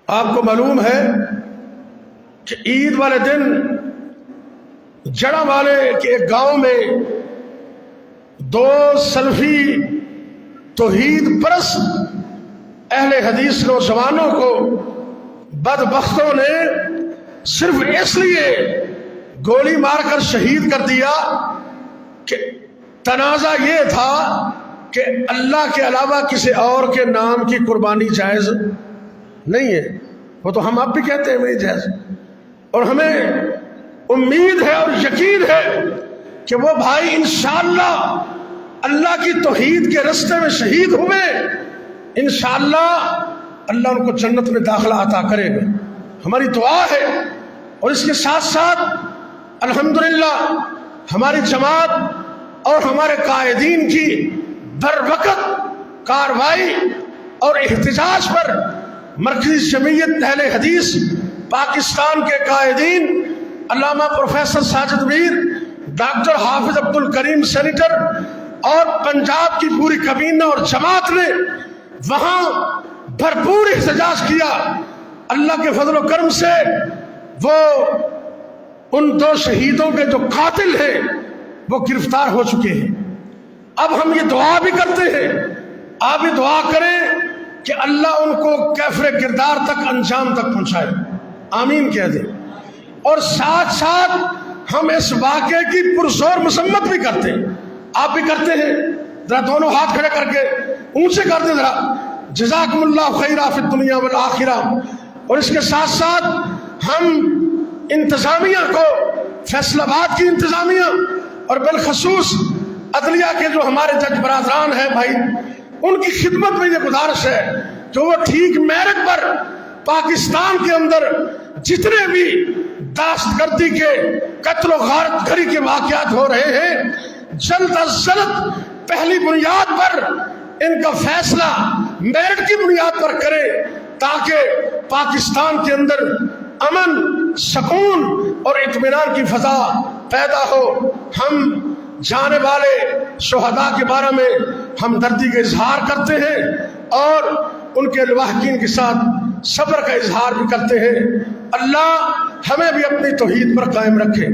آپ کو معلوم ہے کہ عید والے دن جڑا والے کے ایک گاؤں میں دو سلفی توحید پرست اہل حدیث نوجوانوں کو بدبختوں نے صرف اس لیے گولی مار کر شہید کر دیا کہ تنازع یہ تھا کہ اللہ کے علاوہ کسی اور کے نام کی قربانی جائز نہیں ہے. وہ تو ہم اب بھی کہتے ہیں نہیں جائز، اور ہمیں امید ہے اور یقین ہے کہ وہ بھائی انشاءاللہ اللہ کی توحید کے رستے میں شہید ہوئے، انشاءاللہ اللہ ان کو جنت میں داخلہ عطا کرے گا. ہماری دعا ہے. اور اس کے ساتھ ساتھ الحمدللہ ہماری جماعت اور ہمارے قائدین کی بر وقت کارروائی اور احتجاج پر مرکزی جمعیت اہل حدیث پاکستان کے قائدین علامہ پروفیسر ساجد میر، ڈاکٹر حافظ عبد الکریم سینیٹر اور پنجاب کی پوری کابینہ اور جماعت نے وہاں بھرپور احتجاج کیا. اللہ کے فضل و کرم سے وہ ان دو شہیدوں کے جو قاتل ہیں وہ گرفتار ہو چکے ہیں. اب ہم یہ دعا بھی کرتے ہیں، آپ بھی دعا کریں کہ اللہ ان کو کیفر کردار تک انجام تک پہنچائے، آمین کہہ دیں. اور ساتھ ساتھ ہم اس واقعے کی پرزور مذمت بھی کرتے ہیں. آپ بھی کرتے ہیں، ذرا دونوں ہاتھ کھڑے کر کے اونچے کر دیں ذرا، جزاکم اللہ خیرا فی الدنیا والآخرہ. اور اس کے ساتھ ساتھ ہم انتظامیہ کو، فیصل آباد کی انتظامیہ اور بالخصوص عدلیہ کے جو ہمارے جج برادران ہیں بھائی، ان کی خدمت میں یہ گزارش ہے کہ وہ ٹھیک میرٹ پر پاکستان کے اندر جتنے بھی دہشت گردی کے قتل و غارت گری کے واقعات ہو رہے ہیں، جلد از جلد پہلی بنیاد پر ان کا فیصلہ میرٹ کی بنیاد پر کرے تاکہ پاکستان کے اندر امن، سکون اور اطمینان کی فضا پیدا ہو. ہم جانے والے شہداء کے بارے میں ہمدردی کا اظہار کرتے ہیں اور ان کے لواحقین کے ساتھ صبر کا اظہار بھی کرتے ہیں. اللہ ہمیں بھی اپنی توحید پر قائم رکھے.